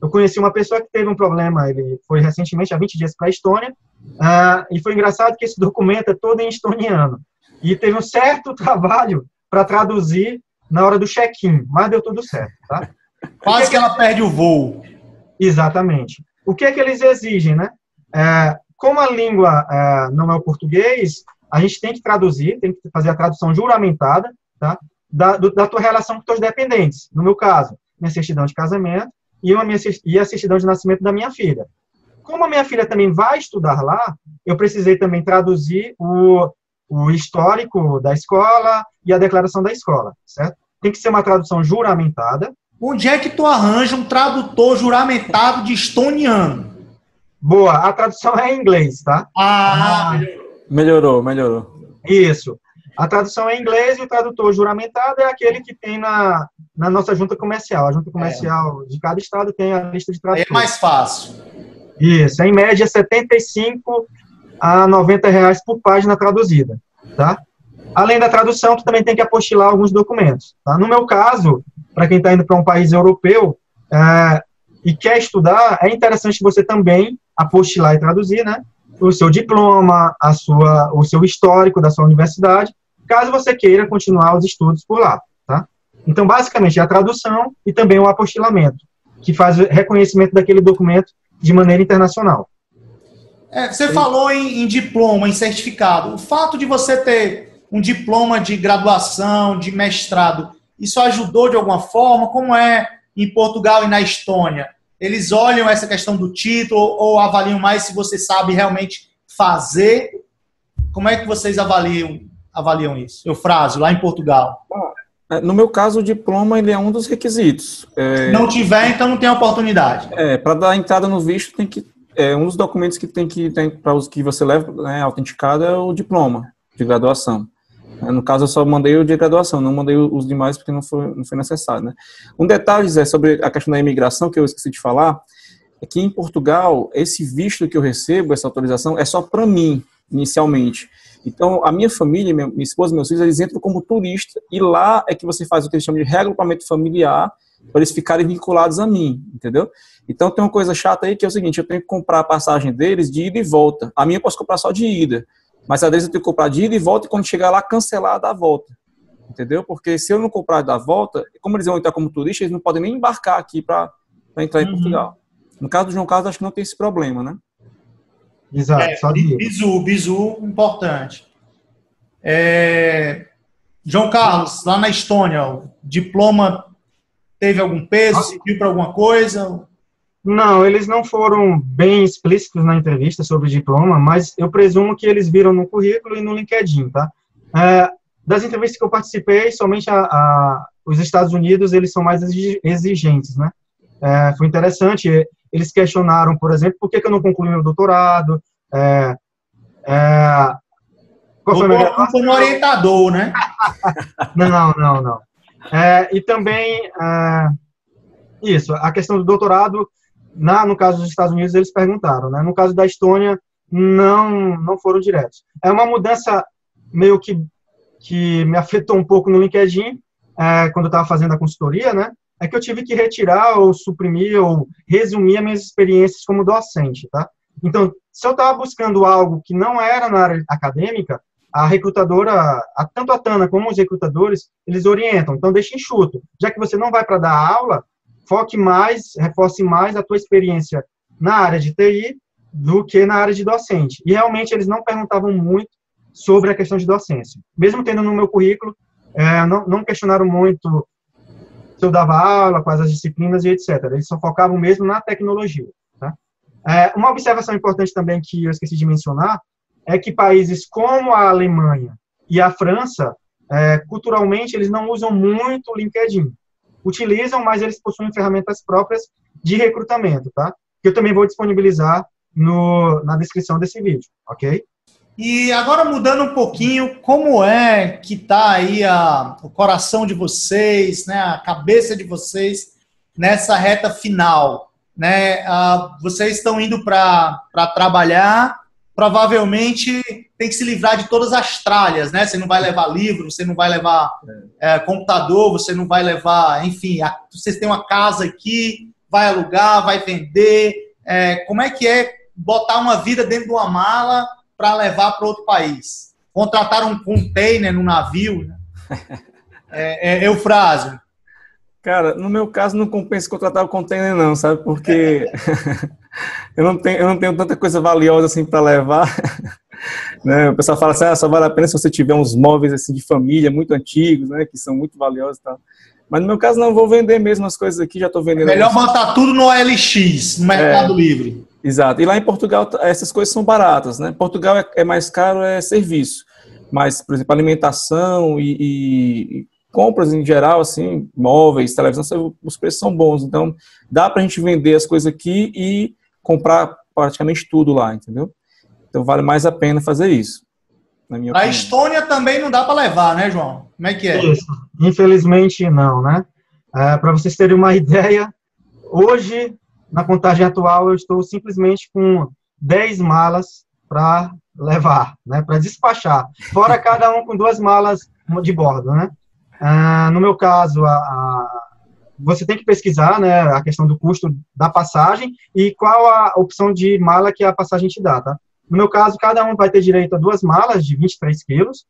Eu conheci uma pessoa que teve um problema, ele foi recentemente, há 20 dias, para a Estônia, e foi engraçado que esse documento é todo em estoniano. E teve um certo trabalho para traduzir na hora do check-in, mas deu tudo certo, tá? Quase que ela perde o voo. Exatamente. O que é que eles exigem, né? Como a língua não é o português, a gente tem que traduzir, tem que fazer a tradução juramentada, tá? Da tua relação com teus dependentes. No meu caso, minha certidão de casamento e a certidão de nascimento da minha filha. Como a minha filha também vai estudar lá, eu precisei também traduzir o histórico da escola e a declaração da escola, certo? Tem que ser uma tradução juramentada. Onde é que tu arranja um tradutor juramentado de estoniano? Boa, a tradução é em inglês, tá? Melhorou. Isso. A tradução é em inglês e o tradutor juramentado é aquele que tem na nossa junta comercial. A junta comercial de cada estado tem a lista de tradutores. É mais fácil. Isso, em média, R$ 75 a R$ 90 por página traduzida, tá? Além da tradução, tu também tem que apostilar alguns documentos, tá? No meu caso, para quem está indo para um país europeu e quer estudar, é interessante você também apostilar e traduzir, né? O seu diploma, o seu histórico da sua universidade, caso você queira continuar os estudos por lá, tá? Então, basicamente, é a tradução e também o apostilamento, que faz o reconhecimento daquele documento de maneira internacional. Você falou em diploma, em certificado. O fato de você ter um diploma de graduação, de mestrado, isso ajudou de alguma forma? Como é em Portugal e na Estônia? Eles olham essa questão do título ou avaliam mais se você sabe realmente fazer? Como é que vocês avaliam isso? Eufrásio, lá em Portugal. No meu caso, o diploma ele é um dos requisitos. Se não tiver, então não tem oportunidade. Para dar entrada no visto, tem que um dos documentos que tem para os que você leva, né, autenticado, é o diploma de graduação. No caso, eu só mandei o de graduação, não mandei os demais porque não foi necessário, né? Um detalhe, Zé, sobre a questão da imigração, que eu esqueci de falar, é que em Portugal, esse visto que eu recebo, essa autorização, é só para mim, inicialmente. Então, a minha família, minha esposa e meus filhos, eles entram como turista e lá é que você faz o que eles chamam de reagrupamento familiar para eles ficarem vinculados a mim, entendeu? Então, tem uma coisa chata aí que é o seguinte, eu tenho que comprar a passagem deles de ida e volta. A minha eu posso comprar só de ida. Mas às vezes eu tenho que comprar de ida e volta e quando chegar lá, cancelar a da volta. Entendeu? Porque se eu não comprar da volta, como eles vão entrar como turista, eles não podem nem embarcar aqui para entrar em Portugal. No caso do João Carlos, acho que não tem esse problema, né? Exato, só de bizu, importante. João Carlos, lá na Estônia, o diploma teve algum peso? Serviu para alguma coisa? Não, eles não foram bem explícitos na entrevista sobre o diploma, mas eu presumo que eles viram no currículo e no LinkedIn, tá? Das entrevistas que eu participei, somente os Estados Unidos, eles são mais exigentes, né? Foi interessante, eles questionaram, por exemplo, por que eu não concluí meu doutorado, qual foi a minha graduação? Como orientador, né? Não. E também, isso, a questão do doutorado, no caso dos Estados Unidos, eles perguntaram, né? No caso da Estônia, não foram diretos. É uma mudança meio que me afetou um pouco no LinkedIn, quando eu estava fazendo a consultoria, né? É que eu tive que retirar ou suprimir ou resumir as minhas experiências como docente, tá? Então, se eu estava buscando algo que não era na área acadêmica, a recrutadora, tanto a Tana como os recrutadores, eles orientam, então deixa enxuto. Já que você não vai para dar aula, foque mais, reforce mais a tua experiência na área de TI do que na área de docente. E realmente eles não perguntavam muito sobre a questão de docência. Mesmo tendo no meu currículo, não questionaram muito se eu dava aula, quais as disciplinas e etc. Eles só focavam mesmo na tecnologia. Tá? Uma observação importante também que eu esqueci de mencionar é que países como a Alemanha e a França, culturalmente, eles não usam muito o LinkedIn. Utilizam, mas eles possuem ferramentas próprias de recrutamento, tá? Que eu também vou disponibilizar na descrição desse vídeo, ok? E agora mudando um pouquinho, como é que está aí o coração de vocês, né, a cabeça de vocês nessa reta final, né? Vocês estão indo para trabalhar, provavelmente tem que se livrar de todas as tralhas, né? Você não vai levar livro, você não vai levar computador, você não vai levar, enfim, vocês têm uma casa aqui, vai alugar, vai vender. Como é que é botar uma vida dentro de uma mala para levar para outro país? Contratar um container no navio, né? Eufrásio. Cara, no meu caso não compensa contratar o container não, sabe? Porque eu não tenho tanta coisa valiosa assim para levar. Né? O pessoal fala assim, só vale a pena se você tiver uns móveis assim de família muito antigos, né? Que são muito valiosos e tal. Mas no meu caso não, vou vender mesmo as coisas aqui, já estou vendendo. Melhor botar tudo no OLX, no Mercado Livre. Exato. E lá em Portugal essas coisas são baratas, né? Portugal é mais caro, serviço. Mas, por exemplo, alimentação e compras em geral, assim, móveis, televisão, os preços são bons. Então, dá pra gente vender as coisas aqui e comprar praticamente tudo lá, entendeu? Então, vale mais a pena fazer isso, na minha opinião. A Estônia também não dá para levar, né, João? Como é que é? Isso. Infelizmente, não, né? Para vocês terem uma ideia, hoje, na contagem atual, eu estou simplesmente com 10 malas para levar, né? Para despachar. Fora cada um com 2 malas de bordo, né? No meu caso, você tem que pesquisar, né, a questão do custo da passagem e qual a opção de mala que a passagem te dá, tá? No meu caso, cada um vai ter direito a 2 malas de 23 quilos,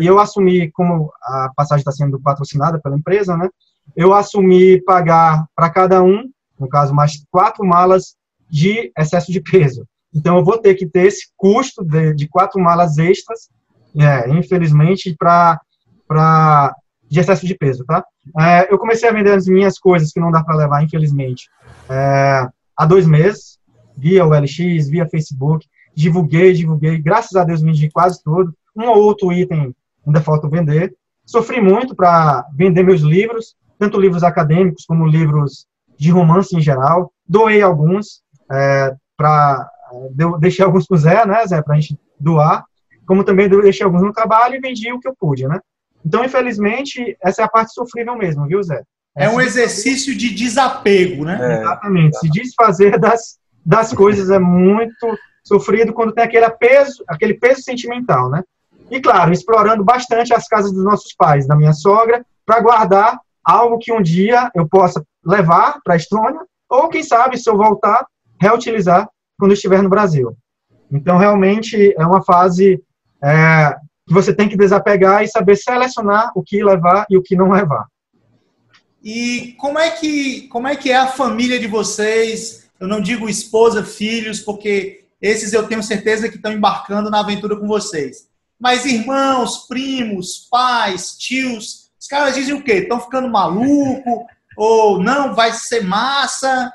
e eu assumi, como a passagem está sendo patrocinada pela empresa, né, eu assumi pagar para cada um, no caso, mais 4 malas de excesso de peso. Então, eu vou ter que ter esse custo de 4 malas extras, infelizmente, de excesso de peso, tá? Eu comecei a vender as minhas coisas que não dá para levar, infelizmente, há 2 meses, via OLX, via Facebook, divulguei, graças a Deus vendi quase tudo, um ou outro item ainda falta vender. Sofri muito para vender meus livros, tanto livros acadêmicos como livros de romance em geral, doei alguns, deixei alguns com o Zé, né, Zé, para a gente doar, como também deixei alguns no trabalho e vendi o que eu pude, né? Então, infelizmente, essa é a parte sofrível mesmo, viu, Zé? É um exercício de desapego, né? Exatamente. Se desfazer das coisas é muito sofrido quando tem aquele peso sentimental, né? E, claro, explorando bastante as casas dos nossos pais, da minha sogra, para guardar algo que um dia eu possa levar para a Estônia, ou, quem sabe, se eu voltar, reutilizar quando eu estiver no Brasil. Então, realmente, é uma fase que você tem que desapegar e saber selecionar o que levar e o que não levar. E como é que é a família de vocês? Eu não digo esposa, filhos, porque esses eu tenho certeza que estão embarcando na aventura com vocês. Mas irmãos, primos, pais, tios, os caras dizem o quê? Estão ficando maluco? Ou não, vai ser massa?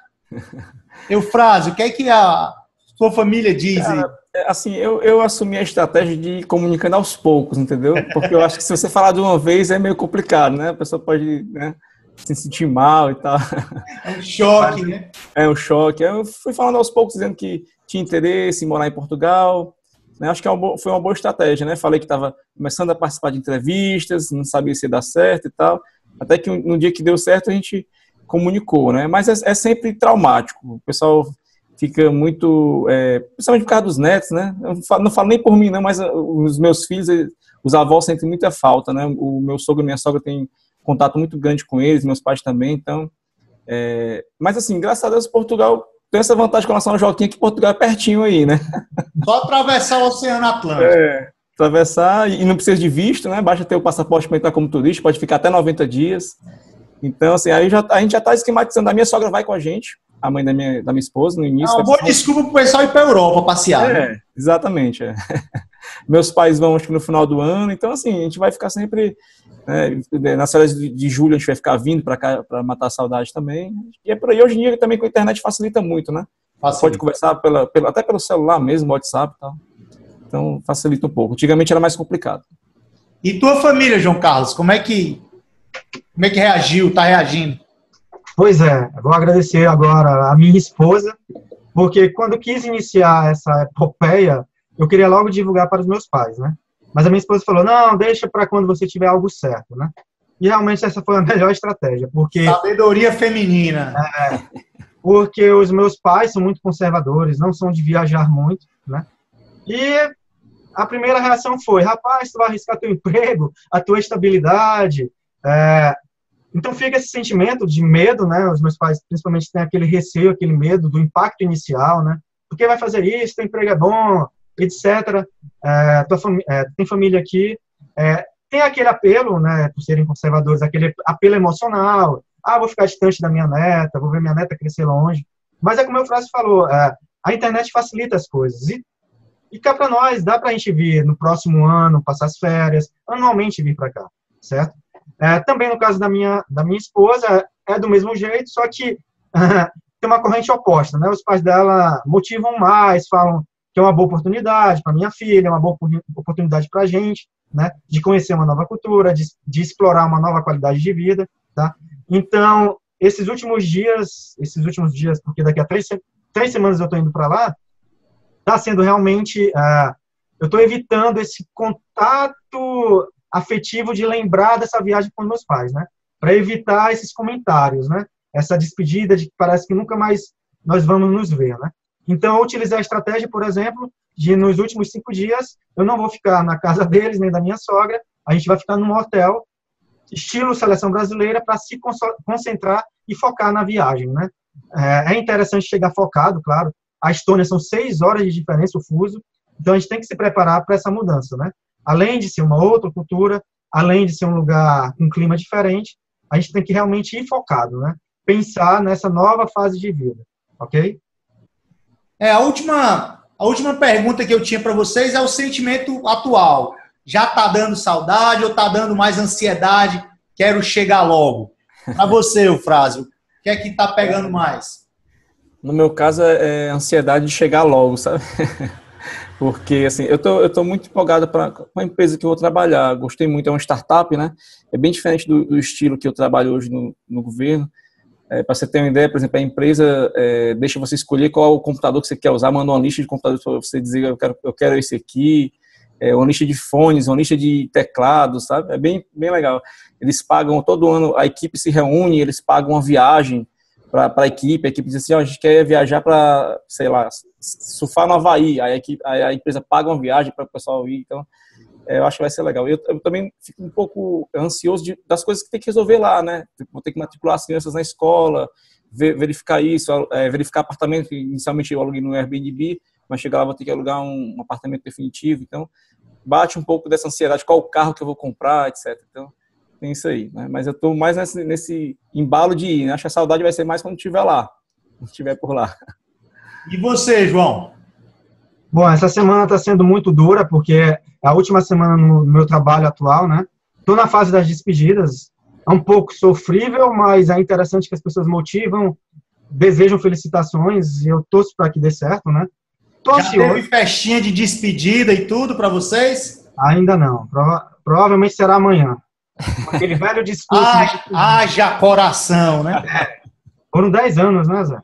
Eufrásio, o que é que a sua família diz? Cara, assim, eu assumi a estratégia de ir comunicando aos poucos, entendeu? Porque eu acho que se você falar de uma vez é meio complicado, né? A pessoa pode, né, se sentir mal e tal. É um choque, né? É um choque. Eu fui falando aos poucos, dizendo que tinha interesse em morar em Portugal. Né? Acho que foi uma boa estratégia, né? Falei que estava começando a participar de entrevistas, não sabia se ia dar certo e tal. Até que no dia que deu certo a gente comunicou, né? Mas é sempre traumático. O pessoal fica muito, principalmente por causa dos netos, né? Eu não falo nem por mim, não, mas os meus filhos, os avós sentem muita falta, né? O meu sogro e minha sogra têm contato muito grande com eles, meus pais também, então... Mas assim, graças a Deus, Portugal tem essa vantagem com relação ao Joaquim, que Portugal é pertinho aí, né? Só atravessar o Oceano Atlântico. atravessar e não precisa de visto, né? Basta ter o passaporte para entrar como turista, pode ficar até 90 dias. Então, assim, a gente já está esquematizando. A minha sogra vai com a gente, a mãe da minha esposa, no início. É uma boa desculpa para o pessoal ir para a Europa passear. Né? Exatamente. Meus pais vão, acho que no final do ano. Então, assim, a gente vai ficar sempre... nas férias de julho a gente vai ficar vindo para cá para matar a saudade também. E é por aí. Hoje em dia também com a internet facilita muito, né? Pode conversar até pelo celular mesmo, WhatsApp e tal. Então, facilita um pouco. Antigamente era mais complicado. E tua família, João Carlos, como é que reagiu, está reagindo? Pois é, vou agradecer agora a minha esposa, porque quando quis iniciar essa epopeia, eu queria logo divulgar para os meus pais, né? Mas a minha esposa falou, não, deixa para quando você tiver algo certo, né? E realmente essa foi a melhor estratégia, porque... Sabedoria feminina. Porque os meus pais são muito conservadores, não são de viajar muito, né? E a primeira reação foi, rapaz, tu vai arriscar teu emprego, a tua estabilidade. Então fica esse sentimento de medo, né? Os meus pais principalmente têm aquele receio, aquele medo do impacto inicial, né? Por que vai fazer isso? Teu emprego é bom, etc. Tem família aqui. Tem aquele apelo, né? Por serem conservadores, aquele apelo emocional. Vou ficar distante da minha neta, vou ver minha neta crescer longe. Mas é como o Frásio falou, a internet facilita as coisas. E cá para nós, dá para a gente vir no próximo ano, passar as férias, anualmente vir para cá, certo? Também no caso da minha esposa, é do mesmo jeito, só que tem uma corrente oposta, né? Os pais dela motivam mais, falam que é uma boa oportunidade para minha filha, é uma boa oportunidade para a gente, né? De conhecer uma nova cultura, de explorar uma nova qualidade de vida, tá? Então, esses últimos dias, porque daqui a 3 semanas eu estou indo para lá, está sendo realmente, eu estou evitando esse contato afetivo de lembrar dessa viagem com meus pais, né? Para evitar esses comentários, né? Essa despedida de que parece que nunca mais nós vamos nos ver, né? Então, eu utilizei a estratégia, por exemplo, de nos últimos 5 dias, eu não vou ficar na casa deles, nem da minha sogra, a gente vai ficar num hotel, estilo seleção brasileira, para se concentrar e focar na viagem, né? É interessante chegar focado, claro. A Estônia são 6 horas de diferença, o fuso, então a gente tem que se preparar para essa mudança, né? Além de ser uma outra cultura, além de ser um lugar com um clima diferente, a gente tem que realmente ir focado, né? Pensar nessa nova fase de vida, ok? A última pergunta que eu tinha para vocês é o sentimento atual. Já está dando saudade ou está dando mais ansiedade? Quero chegar logo. Para você, Eufrásio, o que é que está pegando mais? No meu caso, é ansiedade de chegar logo, sabe? Porque, assim, eu tô muito empolgado com a empresa que eu vou trabalhar. Gostei muito, é uma startup, né? É bem diferente do estilo que eu trabalho hoje no governo. Para você ter uma ideia, por exemplo, a empresa deixa você escolher qual o computador que você quer usar, manda uma lista de computadores para você dizer, eu quero esse aqui, uma lista de fones, uma lista de teclados, sabe? É bem, bem legal. Eles pagam, todo ano, a equipe se reúne, eles pagam uma viagem para a equipe diz assim, a gente quer viajar para, sei lá, surfar no Havaí, aí a empresa paga uma viagem para o pessoal ir, então eu acho que vai ser legal. Eu também fico um pouco ansioso das coisas que tem que resolver lá, né? Vou ter que matricular as crianças na escola, verificar isso, verificar apartamento, inicialmente eu aluguei no Airbnb, mas chegar lá vou ter que alugar um apartamento definitivo, então bate um pouco dessa ansiedade, qual o carro que eu vou comprar, etc. Então, tem isso aí, né? Mas eu estou mais nesse embalo de ir, né? Acho que a saudade vai ser mais quando estiver lá, quando estiver por lá. E você, João? Bom, essa semana está sendo muito dura, porque é a última semana no meu trabalho atual, né? Estou na fase das despedidas, é um pouco sofrível, mas é interessante que as pessoas motivam, desejam felicitações, e eu torço para que dê certo, né? Já teve festinha de despedida e tudo para vocês? Ainda não, provavelmente será amanhã. Aquele velho discurso... Haja coração, né? Foram 10 anos, né, Zé?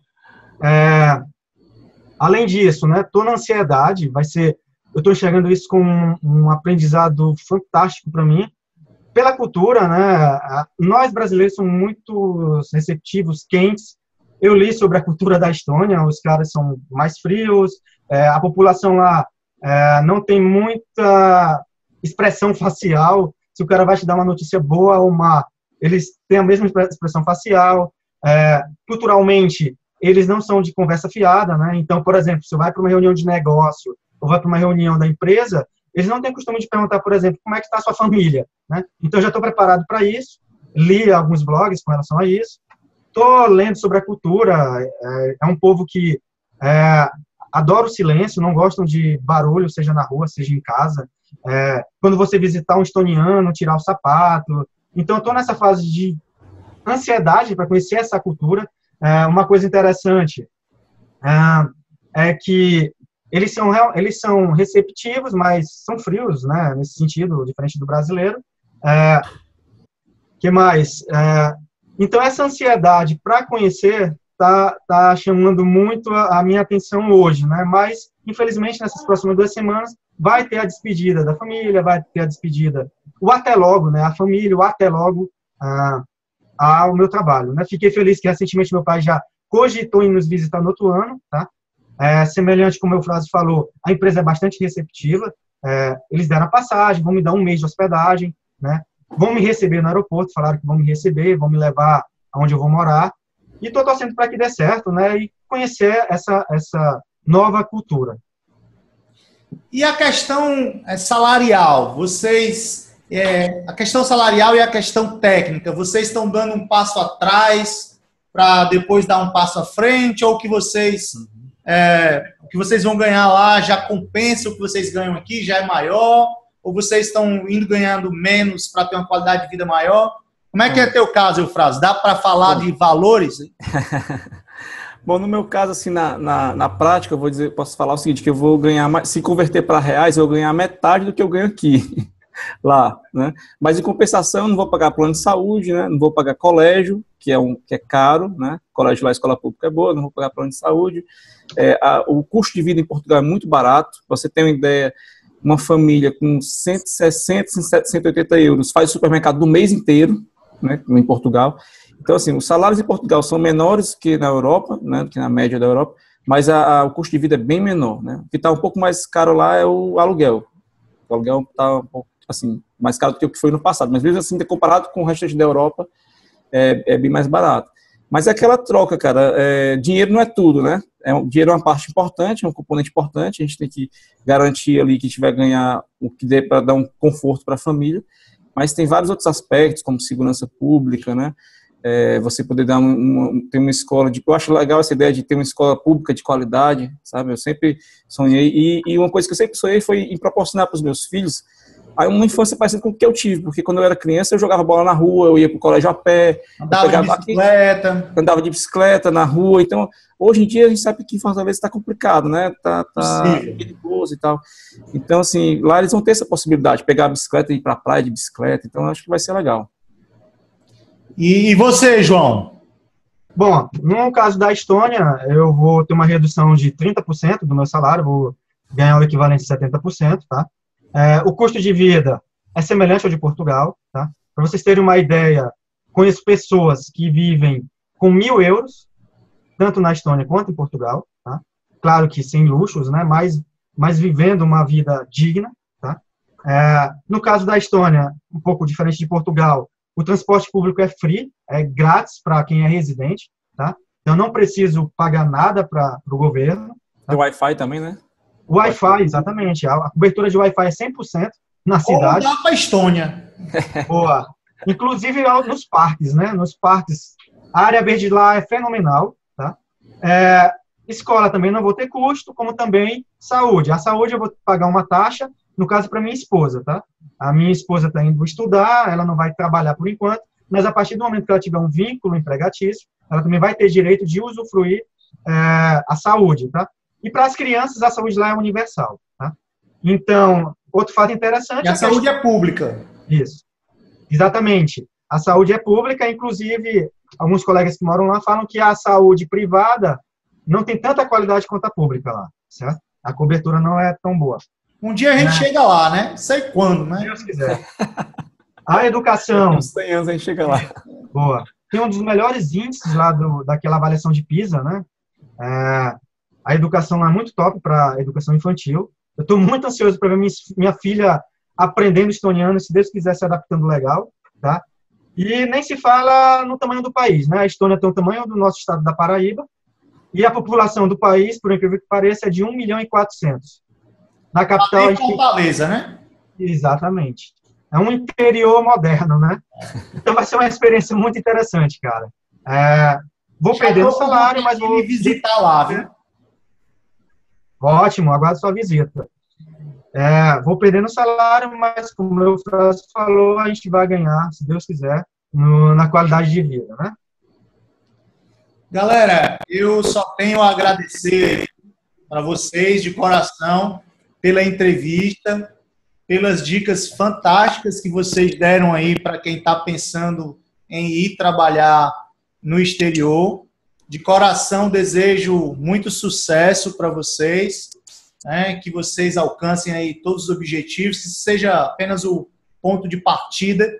Além disso, né, tô na ansiedade, eu estou enxergando isso como um aprendizado fantástico para mim, pela cultura, né, nós brasileiros somos muito receptivos, quentes, eu li sobre a cultura da Estônia, os caras são mais frios, a população lá não tem muita expressão facial, se o cara vai te dar uma notícia boa ou má, eles têm a mesma expressão facial, culturalmente, eles não são de conversa fiada, né? Então, por exemplo, se você vai para uma reunião de negócio ou vai para uma reunião da empresa, eles não têm costume de perguntar, por exemplo, como é que está a sua família, né? Então, eu já estou preparado para isso, li alguns blogs com relação a isso, estou lendo sobre a cultura, é um povo que adora o silêncio, não gostam de barulho, seja na rua, seja em casa. Quando você visitar um estoniano, tirar o sapato. Então, eu estou nessa fase de ansiedade para conhecer essa cultura. Uma coisa interessante é que eles são receptivos, mas são frios, né, nesse sentido, diferente do brasileiro. Que mais? Então, essa ansiedade para conhecer tá chamando muito a minha atenção hoje, né? Mas, infelizmente, nessas próximas 2 semanas, vai ter a despedida da família, vai ter a despedida, o até logo, né? A família, o até logo ao meu trabalho, né? Fiquei feliz que, recentemente, meu pai já cogitou em nos visitar no outro ano, tá? Semelhante como o meu Frase falou, a empresa é bastante receptiva, eles deram a passagem, vão me dar 1 mês de hospedagem, né? Vão me receber no aeroporto, falaram que vão me receber, vão me levar aonde eu vou morar, e estou torcendo para que dê certo, né? E conhecer essa nova cultura. E a questão salarial, a questão salarial e a questão técnica, vocês estão dando um passo atrás para depois dar um passo à frente, ou o que vocês vão ganhar lá já compensa o que vocês ganham aqui, já é maior, ou vocês estão indo ganhando menos para ter uma qualidade de vida maior? Como é que é teu caso, Eufrásio? Dá para falar de valores? Bom, no meu caso, assim, na prática, posso falar o seguinte, que eu vou ganhar, se converter para reais, eu vou ganhar metade do que eu ganho aqui, lá, né? Mas, em compensação, eu não vou pagar plano de saúde, né? Não vou pagar colégio, que é caro, né? Colégio lá, escola pública é boa, não vou pagar plano de saúde. O custo de vida em Portugal é muito barato. Pra você ter uma ideia, uma família com 160, 180 euros faz o supermercado do mês inteiro, né, em Portugal. Então, assim, os salários em Portugal são menores que na Europa, né, que na média da Europa, mas o custo de vida é bem menor, né? O que está um pouco mais caro lá é o aluguel. O aluguel está um pouco, assim, mais caro do que o que foi no passado, mas mesmo assim, comparado com o restante da Europa, é bem mais barato. Mas é aquela troca, cara, dinheiro não é tudo, né? Dinheiro é uma parte importante, é um componente importante, a gente tem que garantir ali que a gente vai ganhar o que dê para dar um conforto para a família, mas tem vários outros aspectos, como segurança pública, né? Você poder ter uma escola, eu acho legal essa ideia de ter uma escola pública de qualidade, sabe? Eu sempre sonhei, e uma coisa que eu sempre sonhei foi em proporcionar para os meus filhos uma infância parecida com o que eu tive, porque quando eu era criança eu jogava bola na rua, eu ia para o colégio a pé, andava de bicicleta na rua. Então, hoje em dia a gente sabe que em Fortaleza está complicado, né? Tá perigoso e tal. Então, assim, lá eles vão ter essa possibilidade de pegar a bicicleta e ir para a praia de bicicleta, então acho que vai ser legal. E você, João? Bom, no caso da Estônia, eu vou ter uma redução de 30% do meu salário, vou ganhar o equivalente a 70%, tá? O custo de vida é semelhante ao de Portugal, tá? Para vocês terem uma ideia, conheço pessoas que vivem com 1.000 euros, tanto na Estônia quanto em Portugal, tá? Claro que sem luxos, né? Mas vivendo uma vida digna, tá? No caso da Estônia, um pouco diferente de Portugal, o transporte público é free, é grátis para quem é residente, tá? Eu não preciso pagar nada para o governo. Tá? O Wi-Fi também, né? O Wi-Fi, exatamente. A cobertura de Wi-Fi é 100% na cidade. Ou dá para a Estônia. Boa. Inclusive nos parques, né? Nos parques, a área verde lá é fenomenal, tá? Escola também não vou ter custo, como também saúde. A saúde eu vou pagar uma taxa, no caso para minha esposa, tá? A minha esposa está indo estudar, ela não vai trabalhar por enquanto, mas a partir do momento que ela tiver um vínculo empregatício, ela também vai ter direito de usufruir a saúde, tá? E para as crianças, a saúde lá é universal, tá? Então, outro fato interessante... E a saúde é pública. Isso. Exatamente. A saúde é pública, inclusive, alguns colegas que moram lá falam que a saúde privada não tem tanta qualidade quanto a pública lá, certo? A cobertura não é tão boa. Um dia a gente chega lá, né? Sei quando, né? Se Deus quiser. A educação... Uns 100 anos a gente chega lá. Boa. Tem um dos melhores índices lá daquela avaliação de PISA, né? A educação lá é muito top para a educação infantil. Eu estou muito ansioso para ver minha filha aprendendo estoniano, se Deus quiser se adaptando legal, tá? E nem se fala no tamanho do país, né? A Estônia tem o tamanho do nosso estado da Paraíba, e a população do país, por incrível que pareça, é de 1.400.000. Na capital... Em Fortaleza, né? Exatamente. É um interior moderno, né? Então vai ser uma experiência muito interessante, cara. Vou perder o salário, mas vou visitar lá, viu? Ótimo, aguardo sua visita. Vou perder no salário, mas como o meu Francisco falou, a gente vai ganhar, se Deus quiser, na qualidade de vida, né? Galera, eu só tenho a agradecer para vocês de coração pela entrevista, pelas dicas fantásticas que vocês deram aí para quem está pensando em ir trabalhar no exterior. De coração, desejo muito sucesso para vocês, né, que vocês alcancem aí todos os objetivos, que seja apenas o ponto de partida,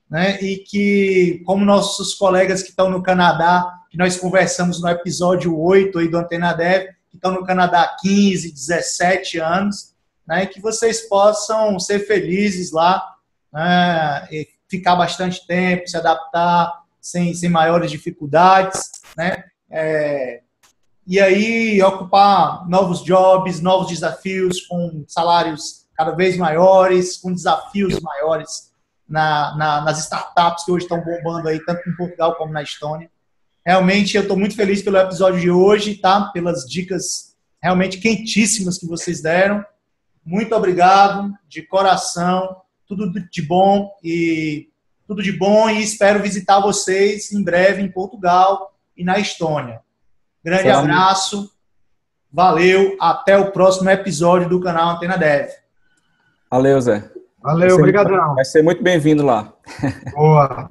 né, e que, como nossos colegas que estão no Canadá, que nós conversamos no episódio 8 aí do Antena Dev, que estão no Canadá há 15, 17 anos, né, que vocês possam ser felizes lá, né, e ficar bastante tempo, se adaptar sem maiores dificuldades, né, e aí ocupar novos jobs, novos desafios, com salários cada vez maiores, com desafios maiores nas startups que hoje estão bombando aí, tanto em Portugal como na Estônia. Realmente eu estou muito feliz pelo episódio de hoje, tá? Pelas dicas realmente quentíssimas que vocês deram. Muito obrigado, de coração, tudo de bom e espero visitar vocês em breve em Portugal e na Estônia. Grande abraço, valeu, até o próximo episódio do canal Antena Dev. Valeu, Zé. Valeu, obrigadão. Vai ser muito bem-vindo lá. Boa.